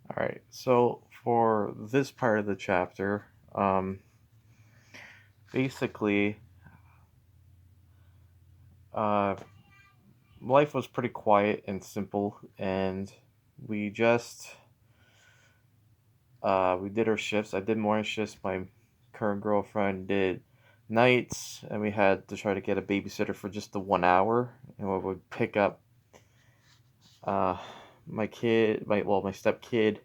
All right. So for this part of the chapter, um, basically, uh, life was pretty quiet and simple, and we just we did our shifts. I did morning shifts. My current girlfriend did nights, and we had to try to get a babysitter for just the 1 hour, and we would pick up uh, my step kid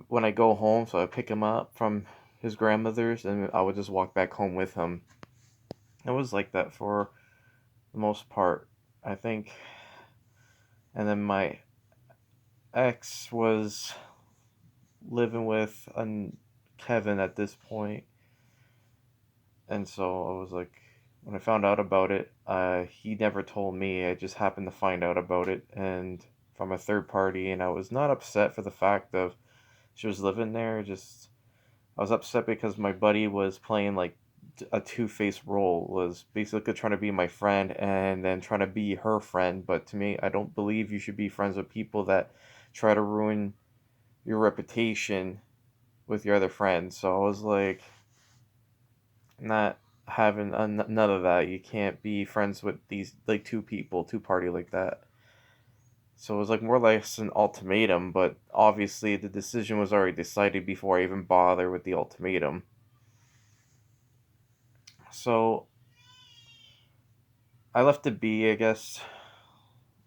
when I go home. So I pick him up from his grandmother's, and I would just walk back home with him. It was like that for the most part, I think. And then my ex was living with Kevin at this point, and so I was like, when I found out about it, he never told me. I just happened to find out about it, and from a third party, and I was not upset for the fact of she was living there. Just I was upset because my buddy was playing like a two-faced role, was basically trying to be my friend and then trying to be her friend. But to me, I don't believe you should be friends with people that try to ruin your reputation with your other friends. So I was like, not having none of that. You can't be friends with these like two people, two party like that. So it was like more or less an ultimatum, but obviously the decision was already decided before I even bother with the ultimatum. So I left it be, I guess.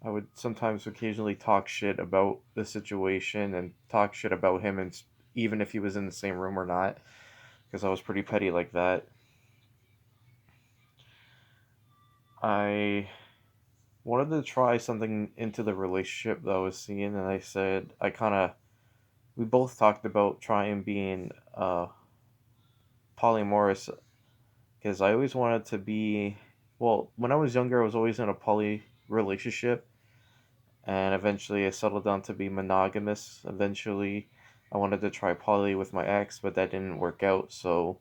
I would sometimes occasionally talk shit about the situation and talk shit about him, and even if he was in the same room or not, because I was pretty petty like that. I wanted to try something into the relationship that I was seeing, and I said we both talked about trying being polymorous, because I always wanted to be. Well, when I was younger, I was always in a poly relationship, and eventually I settled down to be monogamous. Eventually, I wanted to try poly with my ex, but that didn't work out. So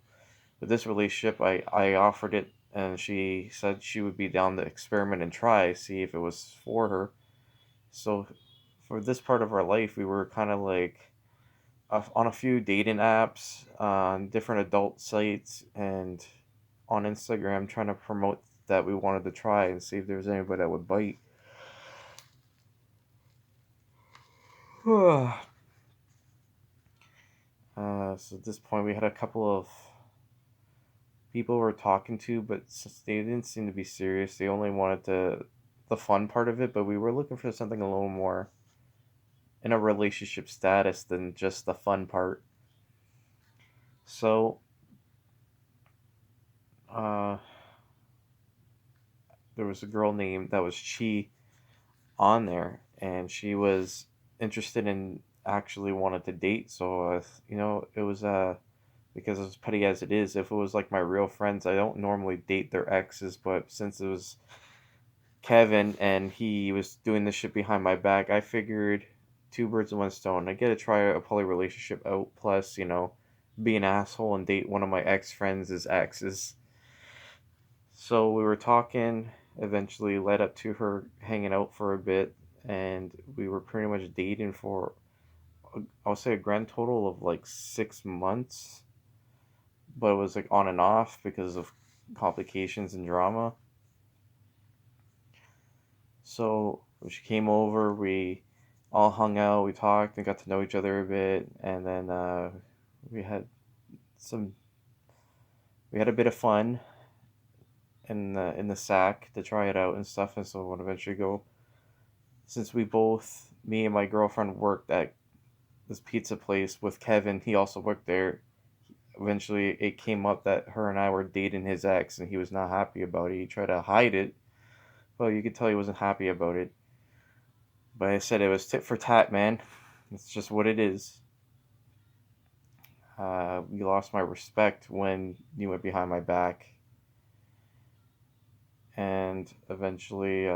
with this relationship, I offered it, and she said she would be down to experiment and try, see if it was for her. So for this part of our life, we were kind of like on a few dating apps, on different adult sites, and on Instagram, trying to promote that we wanted to try and see if there was anybody that would bite. So at this point, we had a couple of people we were talking to, but since they didn't seem to be serious, they only wanted the fun part of it. But we were looking for something a little more in a relationship status than just the fun part. So uh, there was a girl named that was Chi on there, and she was interested in actually wanted to date. So it was because as petty as it is, if it was like my real friends, I don't normally date their exes, but since it was Kevin and he was doing this shit behind my back, I figured two birds with one stone. I get to try a poly relationship out, plus be an asshole and date one of my ex friends' exes. So we were talking, eventually led up to her hanging out for a bit, and we were pretty much dating for, I'll say, a grand total of like 6 months, but it was like on and off because of complications and drama. So when she came over, we all hung out, we talked and got to know each other a bit, and then we had some, we had a bit of fun in the sack to try it out and stuff. And so when eventually go, since me and my girlfriend worked at this pizza place with Kevin, he also worked there. Eventually, it came up that her and I were dating his ex, and he was not happy about it. He tried to hide it, but you could tell he wasn't happy about it. But I said it was tit for tat, man. It's just what it is. You lost my respect when you went behind my back, and eventually,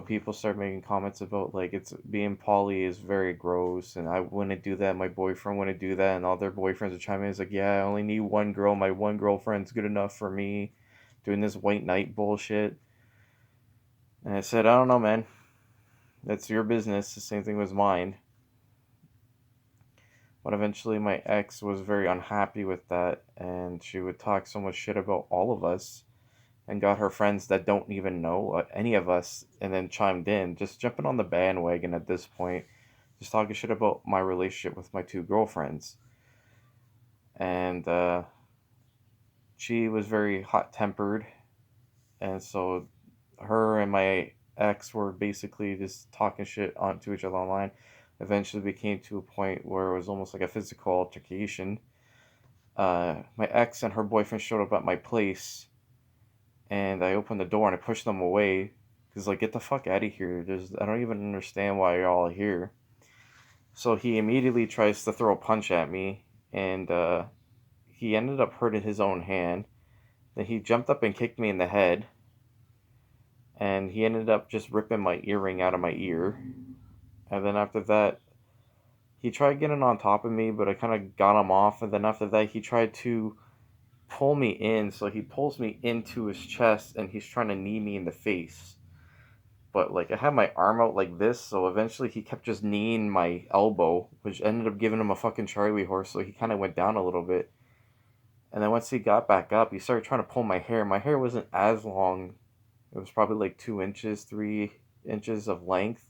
people start making comments about like it's being poly is very gross, and I wouldn't do that. My boyfriend wouldn't do that, and all their boyfriends are chiming in. It's like, yeah, I only need one girl. My one girlfriend's good enough for me. Doing this white knight bullshit, and I said, I don't know, man. That's your business. The same thing was mine. But eventually, my ex was very unhappy with that, and she would talk so much shit about all of us, and got her friends that don't even know any of us, and then chimed in, just jumping on the bandwagon at this point, just talking shit about my relationship with my two girlfriends. And she was very hot tempered, and so her and my ex were basically just talking shit onto each other online. Eventually became to a point where it was almost like a physical altercation. My ex and her boyfriend showed up at my place, and I opened the door and I pushed them away because, like, get the fuck out of here. I don't even understand why you're all here. So he immediately tries to throw a punch at me, and he ended up hurting his own hand. Then he jumped up and kicked me in the head, and he ended up just ripping my earring out of my ear. And then after that, he tried getting on top of me, but I kind of got him off. And then after that, he tried to pull me in, so he pulls me into his chest, and he's trying to knee me in the face. But like I had my arm out like this, so eventually he kept just kneeing my elbow, which ended up giving him a fucking Charlie horse. So he kind of went down a little bit, and then once he got back up, he started trying to pull my hair. My hair wasn't as long; it was probably like 2 inches, 3 inches of length.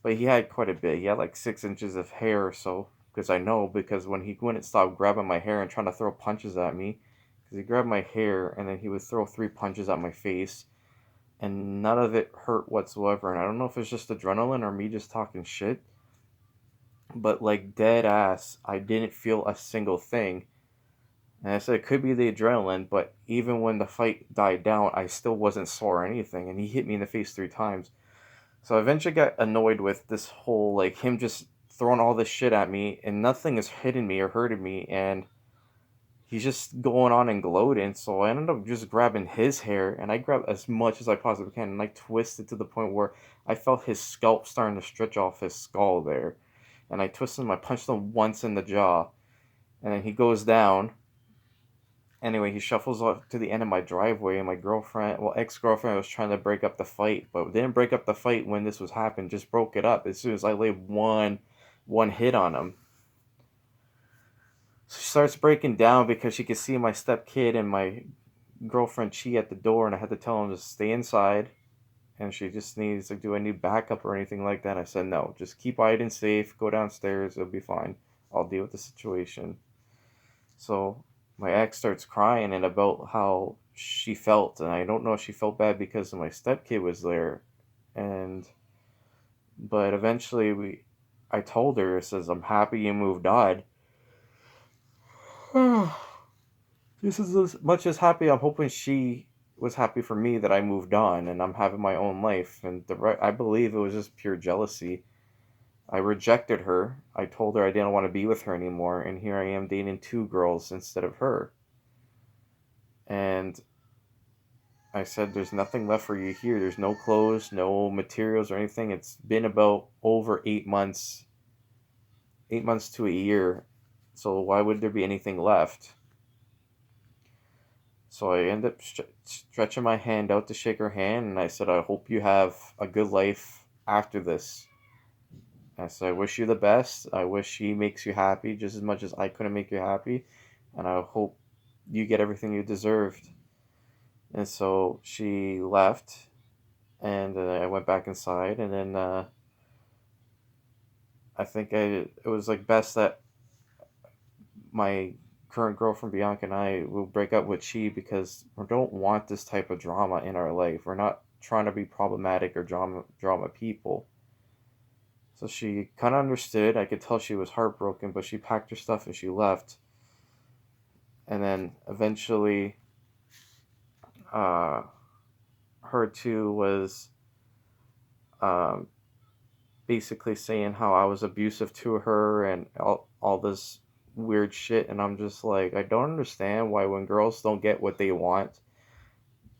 But he had quite a bit. He had like 6 inches of hair or so. Because I know, because when he wouldn't stop grabbing my hair and trying to throw punches at me, because he grabbed my hair and then he would throw 3 punches at my face, and none of it hurt whatsoever. And I don't know if it's just adrenaline or me just talking shit, but like dead ass, I didn't feel a single thing. And I said it could be the adrenaline, but even when the fight died down, I still wasn't sore or anything. And he hit me in the face 3 times. So I eventually got annoyed with this whole, like, him just throwing all this shit at me, and nothing is hitting me or hurting me, and he's just going on and gloating. So I ended up just grabbing his hair, and I grabbed as much as I possibly can, and I twisted to the point where I felt his scalp starting to stretch off his skull there. And I twisted him, I punched him once in the jaw, and then he goes down. Anyway, he shuffles up to the end of my driveway, and my girlfriend, well, ex-girlfriend, was trying to break up the fight, but didn't break up the fight when this was happening. Just broke it up as soon as I laid one hit on him. So she starts breaking down because she could see my stepkid and my girlfriend Chi at the door, and I had to tell him to stay inside. And she just needs, like, do I need backup or anything like that? I said no, just keep Aiden safe. Go downstairs, it'll be fine. I'll deal with the situation. So my ex starts crying and about how she felt, and I don't know if she felt bad because my stepkid was there, and but eventually I told her, it says, I'm happy you moved on. This is as much as happy. I'm hoping she was happy for me that I moved on and I'm having my own life. And I believe it was just pure jealousy. I rejected her. I told her I didn't want to be with her anymore, and here I am dating two girls instead of her. And I said, there's nothing left for you here. There's no clothes, no materials or anything. It's been about over 8 months, 8 months to a year. So why would there be anything left? So I ended up stretching my hand out to shake her hand, and I said, I hope you have a good life after this. I said, I wish you the best. I wish she makes you happy just as much as I couldn't make you happy. And I hope you get everything you deserved. And so she left, and I went back inside, and then I think it was like best that my current girlfriend Bianca and I will break up with Chi, because we don't want this type of drama in our life. We're not trying to be problematic or drama people. So she kind of understood. I could tell she was heartbroken, but she packed her stuff and she left. And then eventually, uh, her too was um, basically saying how I was abusive to her and all this weird shit. And I'm just like, I don't understand why when girls don't get what they want,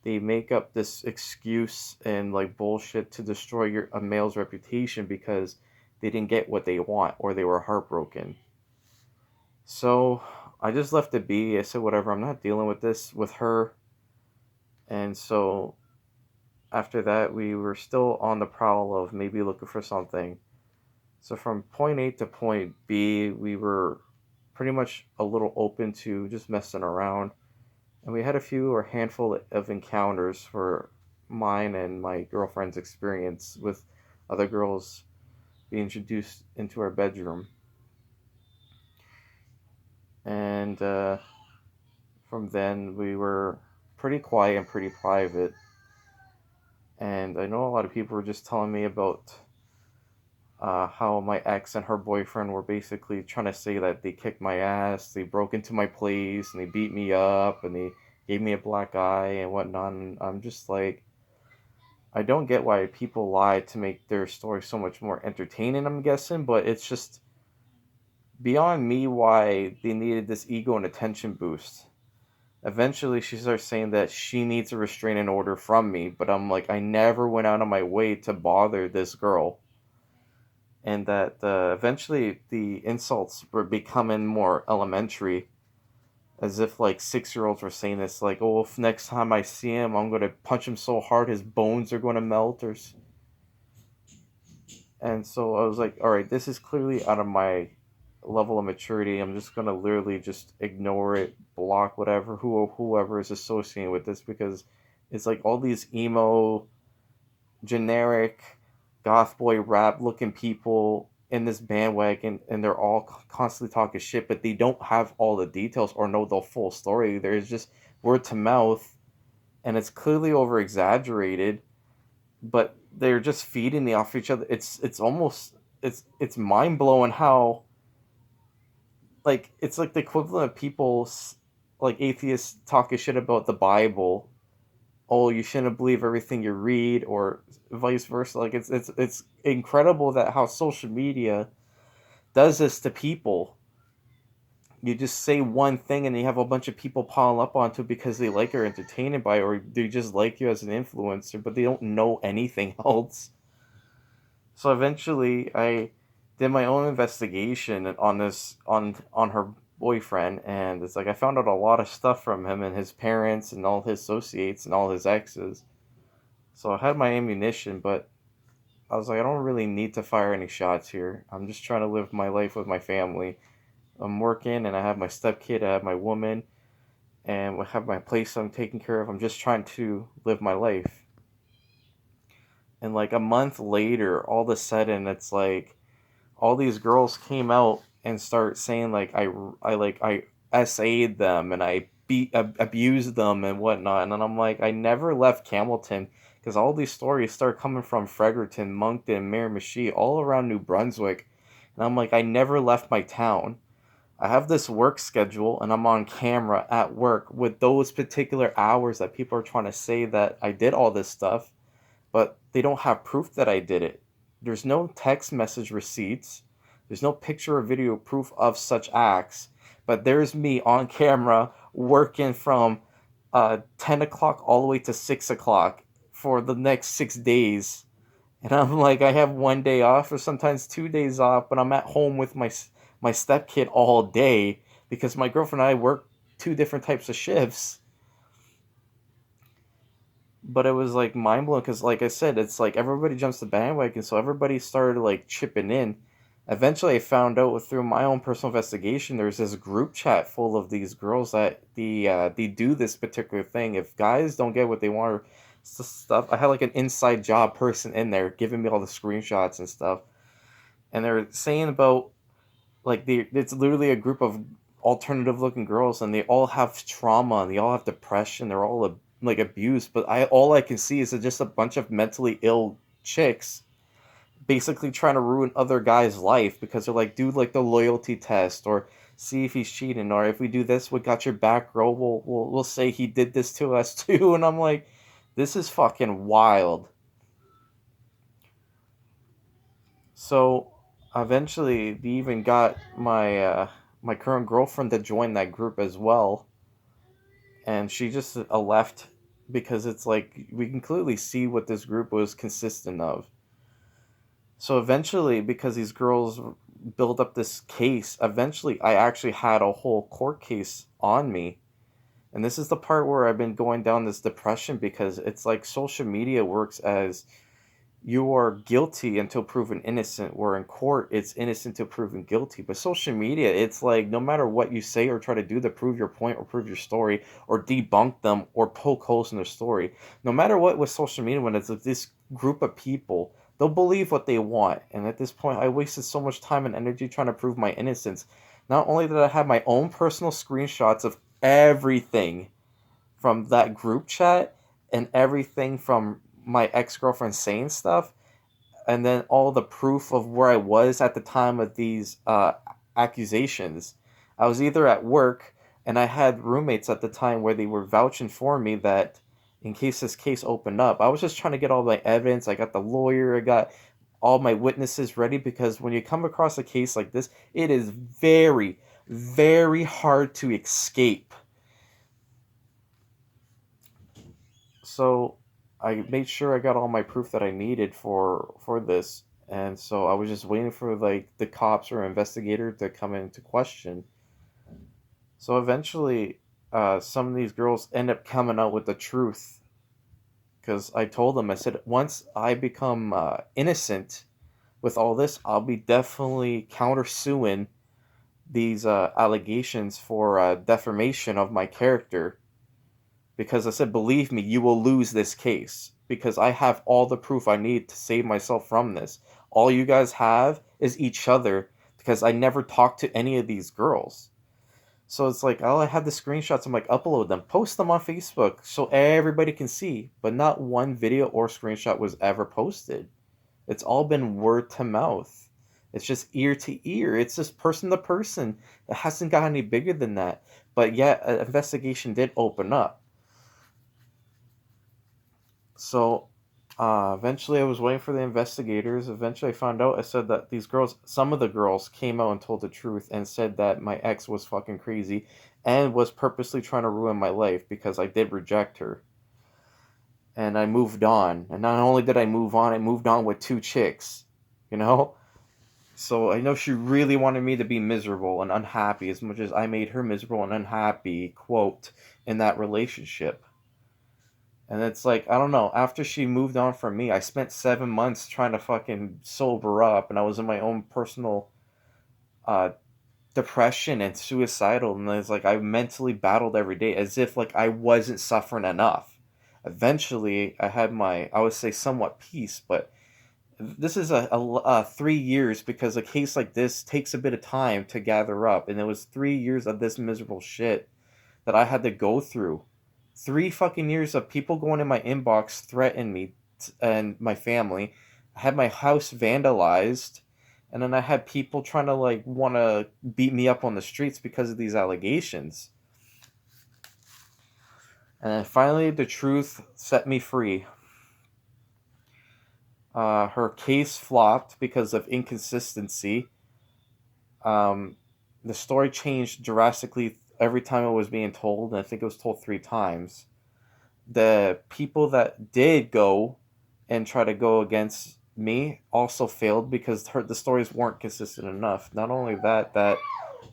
they make up this excuse and like bullshit to destroy a male's reputation because they didn't get what they want or they were heartbroken. So I just left it be. I said, whatever, I'm not dealing with this with her. And so after that, we were still on the prowl of maybe looking for something. So from point A to point B, we were pretty much a little open to just messing around. And we had a few or handful of encounters for mine and my girlfriend's experience with other girls being introduced into our bedroom. And from then, we were pretty quiet and pretty private. And I know a lot of people were just telling me about how my ex and her boyfriend were basically trying to say that they kicked my ass, they broke into my place, and they beat me up, and they gave me a black eye and whatnot. And I'm just like, I don't get why people lie to make their story so much more entertaining, I'm guessing, but it's just beyond me why they needed this ego and attention boost. Eventually, she starts saying that she needs a restraining order from me, but I'm like, I never went out of my way to bother this girl. And that eventually the insults were becoming more elementary, as if like 6 year olds were saying this, like, oh, if next time I see him, I'm going to punch him so hard his bones are going to melt. And so I was like, all right, this is clearly out of my level of maturity. I'm just going to literally just ignore it, block whoever is associated with this, because it's like all these emo generic goth boy rap looking people in this bandwagon, and they're all constantly talking shit, but they don't have all the details or know the full story. There's just word to mouth, and it's clearly over exaggerated, but they're just feeding the off each other. It's almost it's mind blowing how, like, it's like the equivalent of people like atheists talking shit about the Bible. Oh, you shouldn't believe everything you read, or vice versa. Like, it's incredible that how social media does this to people. You just say one thing and you have a bunch of people piling up onto it because they like you or entertained by it, or they just like you as an influencer, but they don't know anything else. So eventually, I did my own investigation on her boyfriend, and it's like I found out a lot of stuff from him and his parents and all his associates and all his exes. So I had my ammunition, but I was like, I don't really need to fire any shots here. I'm just trying to live my life with my family. I'm working, and I have my stepkid, I have my woman, and I have my place I'm taking care of. I'm just trying to live my life. And like a month later, all of a sudden, it's like all these girls came out and start saying like I SA'd them and I abused them and whatnot. And then I'm like, I never left Campbellton, because all these stories start coming from Fredericton, Moncton, Miramichi, all around New Brunswick. And I'm like, I never left my town. I have this work schedule and I'm on camera at work with those particular hours that people are trying to say that I did all this stuff, but they don't have proof that I did it. There's no text message receipts. There's no picture or video proof of such acts. But there's me on camera working from 10 o'clock all the way to 6 o'clock for the next 6 days. And I'm like, I have one day off or sometimes 2 days off, but I'm at home with my stepkid all day because my girlfriend and I work two different types of shifts. But it was like mind blowing because, like I said, it's like everybody jumps the bandwagon, so everybody started like chipping in. Eventually, I found out through my own personal investigation, there's this group chat full of these girls that they do this particular thing. If guys don't get what they want or stuff, I had like an inside job person in there giving me all the screenshots and stuff, and they're saying about like it's literally a group of alternative looking girls, and they all have trauma and they all have depression, they're all like abused, but I all I can see is just a bunch of mentally ill chicks basically trying to ruin other guys' life because they're like, do like the loyalty test, or see if he's cheating, or if we do this, we got your back, girl, we'll say he did this to us too. And I'm like, this is fucking wild. So eventually, they even got my current girlfriend to join that group as well, and she just left because it's like we can clearly see what this group was consistent of. So eventually, because these girls build up this case, eventually I actually had a whole court case on me, And this is the part where I've been going down this depression, because it's like social media works as you are guilty until proven innocent, where in court it's innocent till proven guilty. But social media, it's like no matter what you say or try to do to prove your point or prove your story or debunk them or poke holes in their story, no matter what with social media, when it's like this group of people, they'll believe what they want. And at this point, I wasted so much time and energy trying to prove my innocence. Not only did I have my own personal screenshots of everything from that group chat and everything from my ex-girlfriend saying stuff, and then all the proof of where I was at the time of these accusations. I was either at work, and I had roommates at the time where they were vouching for me that in case this case opened up, I was just trying to get all my evidence. I got the lawyer, I got all my witnesses ready, because when you come across a case like this, it is very, very hard to escape. So I made sure I got all my proof that I needed for this, and so I was just waiting for like the cops or investigator to come into question. So eventually, some of these girls end up coming out with the truth, because I told them, I said, once I become innocent with all this, I'll be definitely countersuing these allegations for defamation of my character, because I said, believe me, you will lose this case, because I have all the proof I need to save myself from this. All you guys have is each other, because I never talked to any of these girls. So it's like, oh, I have the screenshots. I'm like, upload them, post them on Facebook so everybody can see. But not one video or screenshot was ever posted. It's all been word to mouth. It's just ear to ear. It's just person to person. It hasn't got any bigger than that. But yet, an investigation did open up. So eventually, I was waiting for the investigators. Eventually, I found out. I said that these girls, some of the girls, came out and told the truth and said that my ex was fucking crazy and was purposely trying to ruin my life because I did reject her. And I moved on. And not only did I move on, I moved on with two chicks. You know? So I know she really wanted me to be miserable and unhappy as much as I made her miserable and unhappy, quote, in that relationship. And it's like, I don't know, after she moved on from me, I spent 7 months trying to fucking sober up, and I was in my own personal uh, depression and suicidal. And it's like I mentally battled every day as if like I wasn't suffering enough. Eventually, I had my, I would say, somewhat peace, but this is a 3 years, because a case like this takes a bit of time to gather up. And it was 3 years of this miserable shit that I had to go through. 3 fucking years of people going in my inbox threatening me and my family. I had my house vandalized, and then I had people trying to like want to beat me up on the streets because of these allegations. And then finally, the truth set me free. Her case flopped because of inconsistency. Um, the story changed drastically every time it was being told, and I think it was told 3 times. The people that did go and try to go against me also failed because the stories weren't consistent enough. Not only that, that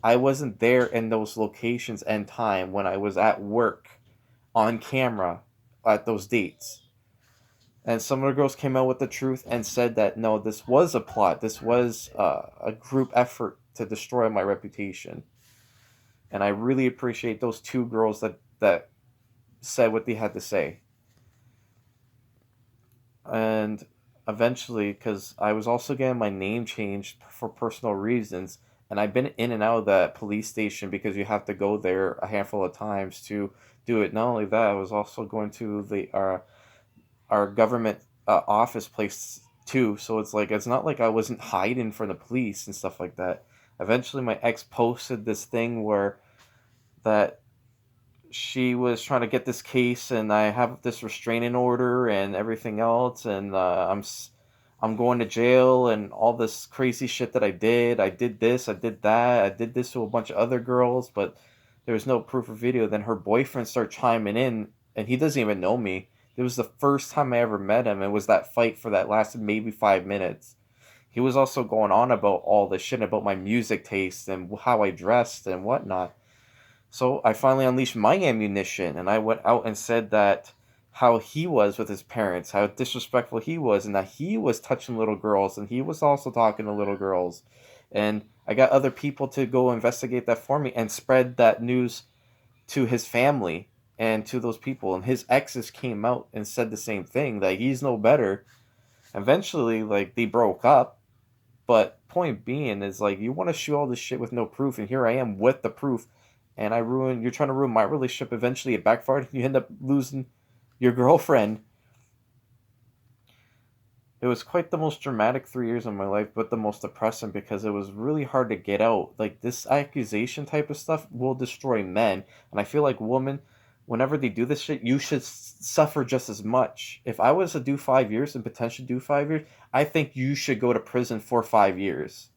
I wasn't there in those locations and time when I was at work on camera at those dates. And some of the girls came out with the truth and said that no, this was a plot. This was a group effort to destroy my reputation. And I really appreciate those 2 girls that said what they had to say. And eventually, because I was also getting my name changed for personal reasons, and I've been in and out of that police station because you have to go there a handful of times to do it. Not only that, I was also going to the our government office place too. So it's like it's not like I wasn't hiding from the police and stuff like that. Eventually, my ex posted this thing where that she was trying to get this case, and I have this restraining order and everything else, and I'm going to jail and all this crazy shit that I did. I did this, I did that, I did this to a bunch of other girls, but there was no proof or video. Then her boyfriend started chiming in, and he doesn't even know me. It was the first time I ever met him. It was that fight for that lasted maybe 5 minutes. He was also going on about all this shit about my music taste and how I dressed and whatnot. So I finally unleashed my ammunition, and I went out and said that how he was with his parents, how disrespectful he was, and that he was touching little girls, and he was also talking to little girls. And I got other people to go investigate that for me and spread that news to his family and to those people. And his exes came out and said the same thing, that he's no better. Eventually, like, they broke up, but point being is, like, you want to shoot all this shit with no proof, and here I am with the proof, and you're trying to ruin my relationship. Eventually it backfired, and you end up losing your girlfriend. It was quite the most dramatic 3 years of my life, but the most depressing, because it was really hard to get out. Like, this accusation type of stuff will destroy men, and I feel like women, whenever they do this shit, you should suffer just as much. If I was to do 5 years and potentially do 5 years, I think you should go to prison for 5 years.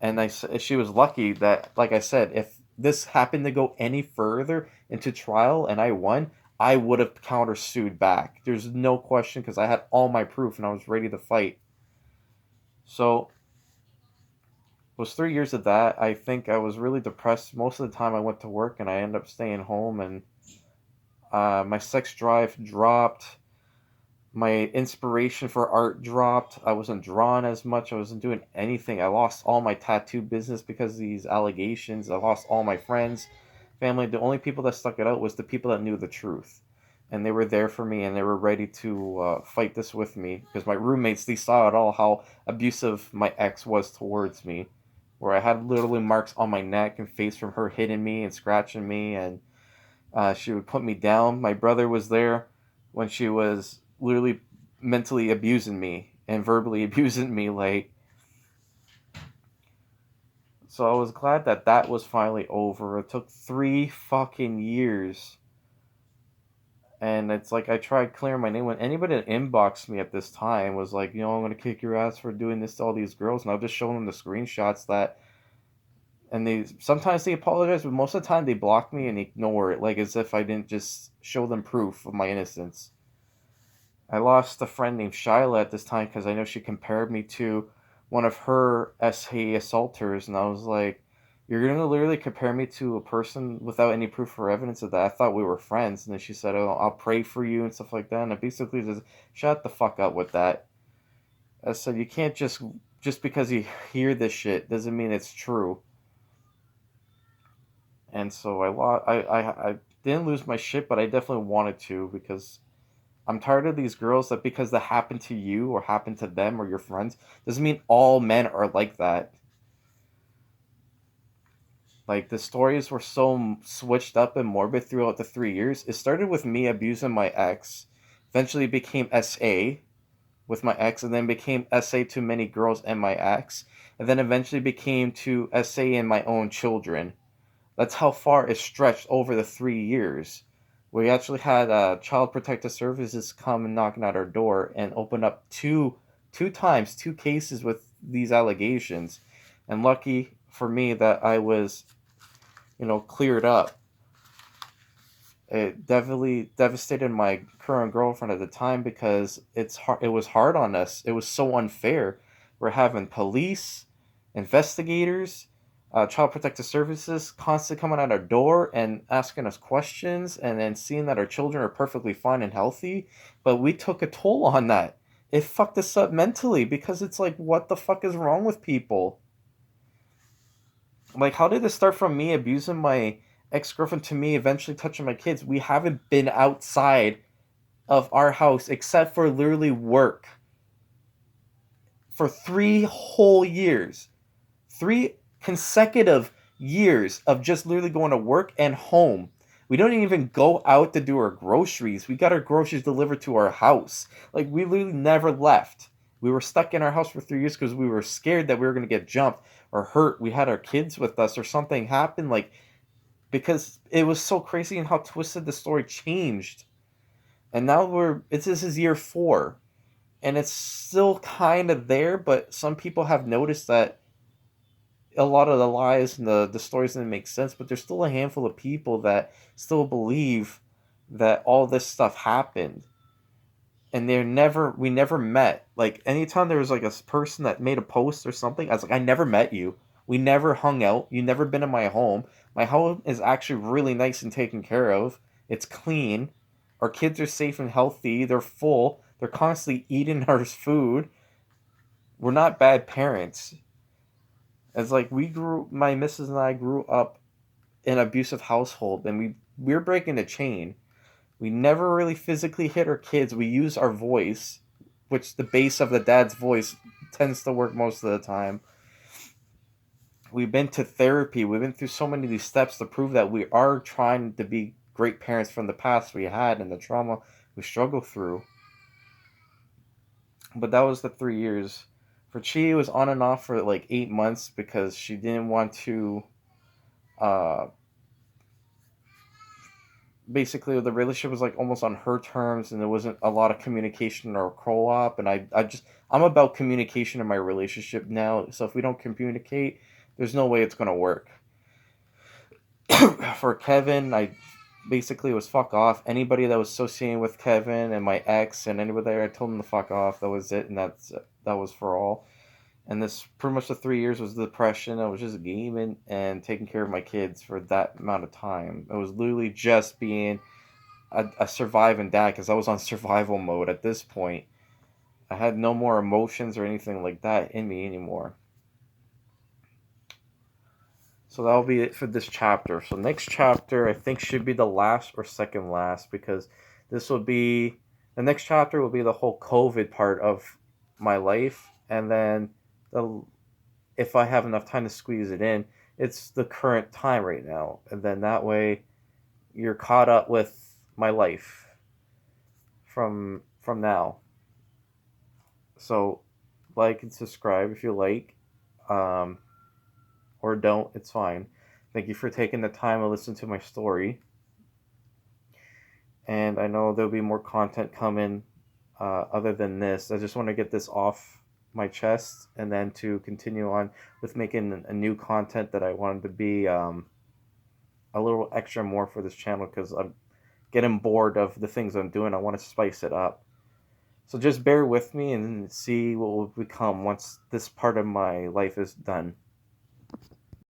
And she was lucky that, like I said, if this happened to go any further into trial and I won, I would have countersued back. There's no question, because I had all my proof and I was ready to fight. So it was 3 years of that. I think I was really depressed most of the time. I went to work and I ended up staying home, and my sex drive dropped. My inspiration for art dropped. I wasn't drawing as much. I wasn't doing anything. I lost all my tattoo business because of these allegations. I lost all my friends, family. The only people that stuck it out was the people that knew the truth. And they were there for me, and they were ready to fight this with me, because my roommates, they saw it all, how abusive my ex was towards me, where I had literally marks on my neck and face from her hitting me and scratching me, and she would put me down. My brother was there when she was literally mentally abusing me and verbally abusing me. Like, so I was glad that that was finally over. It took 3 fucking years. And it's like, I tried clearing my name. When anybody that inboxed me at this time was like, I'm going to kick your ass for doing this to all these girls. And I'll just show them the screenshots that, and they sometimes they apologize, but most of the time they block me and ignore it, like as if I didn't just show them proof of my innocence. I lost a friend named Shyla at this time because I know she compared me to one of her SA assaulters, and I was like, "You're gonna literally compare me to a person without any proof or evidence of that? I thought we were friends." And then she said, "Oh, I'll pray for you," and stuff like that. And I basically just shut the fuck up with that. I said, "You can't just because you hear this shit doesn't mean it's true." And so I lost. I didn't lose my shit, but I definitely wanted to, because I'm tired of these girls that, because that happened to you or happened to them or your friends, doesn't mean all men are like that. Like, the stories were so switched up and morbid throughout the 3 years. It started with me abusing my ex, eventually became SA with my ex, and then became SA to many girls and my ex, and then eventually became to SA and my own children. That's how far it stretched over the 3 years. We actually had Child Protective Services come and knocking at our door and open up two times, two cases with these allegations. And lucky for me that I was, cleared up. It definitely devastated my current girlfriend at the time, because it was hard on us. It was so unfair. We're having police, investigators, child protective services constantly coming at our door and asking us questions, and then seeing that our children are perfectly fine and healthy. But we took a toll on that. It fucked us up mentally, because it's like, what the fuck is wrong with people? Like, how did this start from me abusing my ex girlfriend to me eventually touching my kids? We haven't been outside of our house except for literally work for 3 whole years. 3 consecutive years of just literally going to work and home. We don't even go out to do our groceries. We got our groceries delivered to our house. Like, we literally never left. We were stuck in our house for 3 years because we were scared that we were going to get jumped or hurt. We had our kids with us or something happened. Like, because it was so crazy and how twisted the story changed. And now this is year 4, and it's still kind of there, but some people have noticed that a lot of the lies and the stories didn't make sense, but there's still a handful of people that still believe that all this stuff happened. And we never met. Like, anytime there was like a person that made a post or something, I was like, I never met you. We never hung out. You never been in my home. My home is actually really nice and taken care of. It's clean. Our kids are safe and healthy. They're full. They're constantly eating our food. We're not bad parents. It's like my missus and I grew up in an abusive household, and we're breaking the chain. We never really physically hit our kids. We use our voice, which the base of the dad's voice tends to work most of the time. We've been to therapy. We've been through so many of these steps to prove that we are trying to be great parents from the past we had and the trauma we struggled through. But that was the 3 years. For Chi, it was on and off for like 8 months because she didn't want to. Uh, Basically, the relationship was like almost on her terms, and there wasn't a lot of communication or co-op. And I'm about communication in my relationship now. So if we don't communicate, there's no way it's gonna work. For Kevin, I basically was fuck off. Anybody that was associating with Kevin and my ex and anybody there, I told them to fuck off. That was it, and that was for all. And this pretty much the 3 years was the depression. I was just gaming and taking care of my kids for that amount of time. It was literally just being a surviving dad because I was on survival mode at this point. I had no more emotions or anything like that in me anymore. So that'll be it for this chapter. So next chapter I think should be the last or second last because this will be the next chapter will be the whole COVID part of my life, and then the if I have enough time to squeeze it in, it's the current time right now, and then that way you're caught up with my life from now. So like and subscribe if you like. Um, or don't, it's fine. Thank you for taking the time to listen to my story. And I know there'll be more content coming other than this. I just want to get this off my chest and then to continue on with making a new content that I wanted to be a little extra more for this channel because I'm getting bored of the things I'm doing. I want to spice it up. So just bear with me and see what will become once this part of my life is done.